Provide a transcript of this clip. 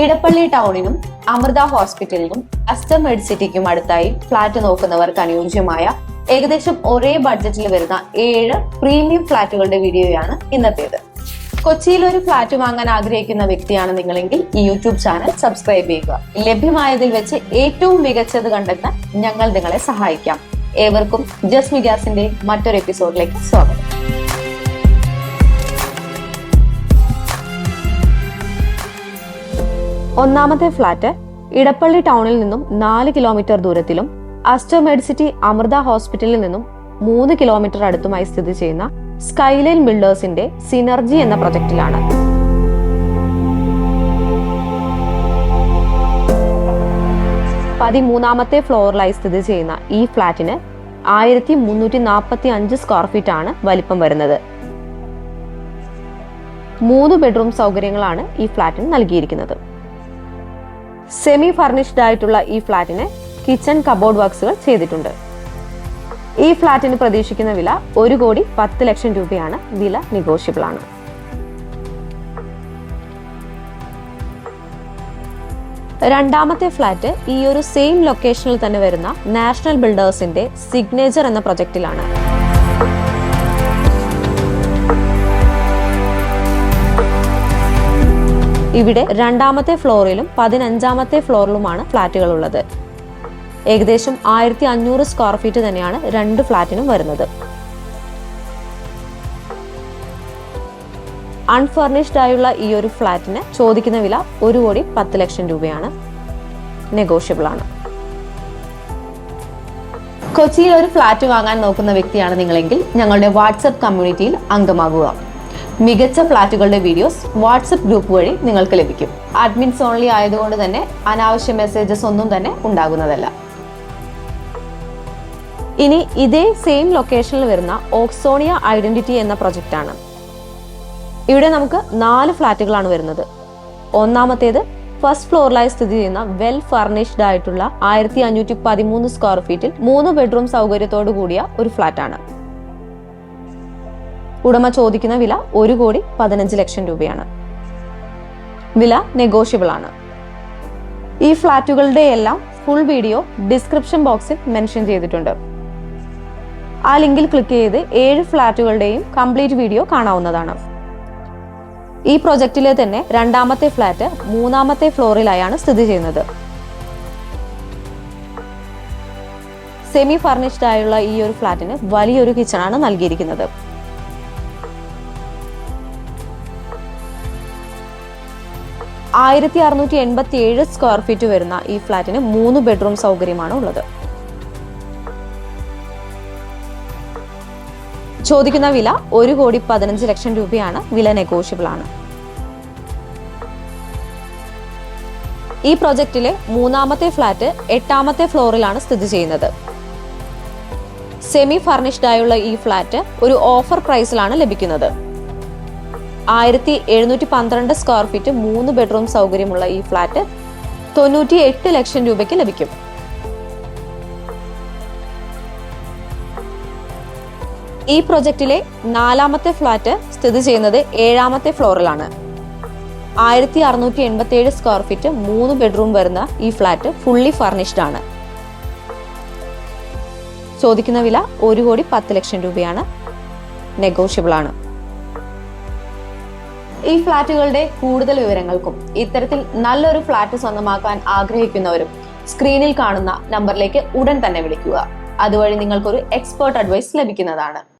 Edappally ടൗണിനും Amrita ഹോസ്പിറ്റലിനും Aster മെഡിസിറ്റിക്കും അടുത്തായി flat നോക്കുന്നവർക്ക് അനുയോജ്യമായ ഏകദേശം ഒരേ ബഡ്ജറ്റിൽ വരുന്ന 7 പ്രീമിയം ഫ്ളാറ്റുകളുടെ വീഡിയോയാണ് ഇന്നത്തേത്. കൊച്ചിയിൽ ഒരു ഫ്ളാറ്റ് വാങ്ങാൻ ആഗ്രഹിക്കുന്ന വ്യക്തിയാണ് നിങ്ങളെങ്കിൽ ഈ യൂട്യൂബ് ചാനൽ സബ്സ്ക്രൈബ് ചെയ്യുക. ലഭ്യമായതിൽ വെച്ച് ഏറ്റവും മികച്ചത് കണ്ടെത്താൻ ഞങ്ങൾ നിങ്ങളെ സഹായിക്കാം. ഏവർക്കും ജസ്റ്റ് മിഗാസിന്റെ മറ്റൊരു എപ്പിസോഡിലേക്ക് സ്വാഗതം. ഒന്നാമത്തെ ഫ്ളാറ്റ് ഇടപ്പള്ളി ടൗണിൽ നിന്നും 4 കിലോമീറ്റർ ദൂരത്തിലും അസ്റ്റർ മെഡിസിറ്റി അമൃത ഹോസ്പിറ്റലിൽ നിന്നും 3 കിലോമീറ്റർ അടുത്തുമായി സ്ഥിതി ചെയ്യുന്ന സ്കൈലൈൻ ബിൽഡേഴ്സിന്റെ സിനർജി എന്ന പ്രൊജക്ടിലാണ്. പതിമൂന്നാമത്തെ ഫ്ലോറിലായി സ്ഥിതി ചെയ്യുന്ന ഈ ഫ്ളാറ്റിന് 1345 സ്ക്വയർ ഫീറ്റ് ആണ് വലിപ്പം വരുന്നത്. 3 ബെഡ്റൂം സൗകര്യങ്ങളാണ് ഈ ഫ്ളാറ്റിന് നൽകിയിരിക്കുന്നത്. സെമി ഫർണിഷ്ഡ് ആയിട്ടുള്ള ഈ ഫ്ളാറ്റിന് കിച്ചൺ കബോർഡ് വർക്ക്സുകൾ ചെയ്തിട്ടുണ്ട്. ഈ ഫ്ളാറ്റിന് പ്രതീക്ഷിക്കുന്ന വില 1,10,00,000 രൂപയാണ്. വില നെഗോഷ്യബിൾ ആണ്. രണ്ടാമത്തെ ഫ്ളാറ്റ് ഈ ഒരു സെയിം ലൊക്കേഷനിൽ തന്നെ വരുന്ന നാഷണൽ ബിൽഡേഴ്സിന്റെ സിഗ്നേച്ചർ എന്ന പ്രൊജക്ടിലാണ്. ഇവിടെ 2ാമത്തെ ഫ്ലോറിലും 15ാമത്തെ ഫ്ലോറിലുമാണ് ഫ്ളാറ്റുകൾ ഉള്ളത്. ഏകദേശം 1500 സ്ക്വയർ ഫീറ്റ് തന്നെയാണ് 2 ഫ്ളാറ്റിനും വരുന്നത്. അൺഫർണിഷ്ഡ് ആയുള്ള ഈ ഒരു ഫ്ളാറ്റിന് ചോദിക്കുന്ന വില 1,10,00,000 രൂപയാണ്. നെഗോഷ്യബിൾ ആണ്. കൊച്ചിയിൽ ഒരു ഫ്ളാറ്റ് വാങ്ങാൻ നോക്കുന്ന വ്യക്തിയാണ് നിങ്ങളെങ്കിൽ ഞങ്ങളുടെ വാട്സ്ആപ്പ് കമ്മ്യൂണിറ്റിയിൽ അംഗമാകുക. മികച്ച ഫ്ളാറ്റുകളുടെ വീഡിയോസ് വാട്സ്ആപ്പ് ഗ്രൂപ്പ് വഴി നിങ്ങൾക്ക് ലഭിക്കും. അഡ്മിൻസ് ഓൺലി ആയതുകൊണ്ട് തന്നെ അനാവശ്യ മെസ്സേജസ് ഒന്നും തന്നെ ഉണ്ടാകുന്നതല്ല. ഇനി ഇതേ സെയിം ലൊക്കേഷനിൽ വരുന്ന ഓക്സോണിയ ഐഡന്റിറ്റി എന്ന പ്രൊജക്റ്റ് ആണ്. ഇവിടെ നമുക്ക് 4 ഫ്ളാറ്റുകളാണ് വരുന്നത്. ഒന്നാമത്തേത് ഫസ്റ്റ് ഫ്ലോറിലായി സ്ഥിതി ചെയ്യുന്ന വെൽ ഫർണിഷ്ഡ് ആയിട്ടുള്ള 1513 സ്ക്വയർ ഫീറ്റിൽ 3 ബെഡ്റൂം സൗകര്യത്തോടു കൂടിയ ഒരു ഫ്ളാറ്റ് ആണ്. ഉടമ ചോദിക്കുന്ന വില 1,15,00,000 രൂപയാണ്. വില നെഗോഷ്യബിൾ ആണ്. ഈ ഫ്ളാറ്റുകളുടെ എല്ലാം ഫുൾ വീഡിയോ ഡിസ്ക്രിപ്ഷൻ ബോക്സിൽ മെൻഷൻ ചെയ്തിട്ടുണ്ട്. ആ ലിങ്കിൽ ക്ലിക്ക് ചെയ്ത് 7 ഫ്ളാറ്റുകളുടെയും കംപ്ലീറ്റ് വീഡിയോ കാണാവുന്നതാണ്. ഈ പ്രൊജക്റ്റിലെ തന്നെ 2ാമത്തെ ഫ്ളാറ്റ് 3ാമത്തെ ഫ്ലോറിലായാണ് സ്ഥിതി ചെയ്യുന്നത്. സെമി ഫർണിഷ്ഡ് ആയുള്ള ഈ ഒരു ഫ്ളാറ്റിന് വലിയൊരു കിച്ചണാണ് നൽകിയിരിക്കുന്നത്. 1687 സ്ക്വയർ ഫീറ്റ് വരുന്ന ഈ ഫ്ളാറ്റിന് 3 ബെഡ്റൂം സൗകര്യമാണ് ഉള്ളത്. ചോദിക്കുന്ന വില 1,15,00,000 രൂപയാണ്. വില നെഗോഷ്യബിൾ ആണ്. ഈ പ്രൊജക്റ്റിലെ 3ാമത്തെ ഫ്ളാറ്റ് 8ാമത്തെ ഫ്ലോറിലാണ് സ്ഥിതി ചെയ്യുന്നത്. സെമി ഫർണിഷ്ഡ് ആയുള്ള ഈ ഫ്ളാറ്റ് ഒരു ഓഫർ പ്രൈസിലാണ് ലഭിക്കുന്നത്. 1712 സ്ക്വയർ ഫീറ്റ് 3 ബെഡ്റൂം സൗകര്യമുള്ള ഈ ഫ്ളാറ്റ് 98 ലക്ഷം രൂപയ്ക്ക് ലഭിക്കും. ഈ പ്രൊജക്റ്റിലെ 4ാമത്തെ ഫ്ളാറ്റ് സ്ഥിതി ചെയ്യുന്നത് 7ാമത്തെ ഫ്ലോറിലാണ്. 1687 സ്ക്വയർ ഫീറ്റ് 3 ബെഡ്റൂം വരുന്ന ഈ ഫ്ളാറ്റ് ഫുള്ളി ഫർണിഷ്ഡ് ആണ്. ചോദിക്കുന്ന വില 1,10,00,000 രൂപയാണ്. നെഗോഷ്യബിൾ ആണ്. ഈ ഫ്ളാറ്റുകളുടെ കൂടുതൽ വിവരങ്ങൾക്കും ഇത്തരത്തിൽ നല്ലൊരു ഫ്ളാറ്റ് സ്വന്തമാക്കാൻ ആഗ്രഹിക്കുന്നവരും സ്ക്രീനിൽ കാണുന്ന നമ്പറിലേക്ക് ഉടൻ തന്നെ വിളിക്കുക. അതുവഴി നിങ്ങൾക്കൊരു എക്സ്പേർട്ട് അഡ്വൈസ് ലഭിക്കുന്നതാണ്.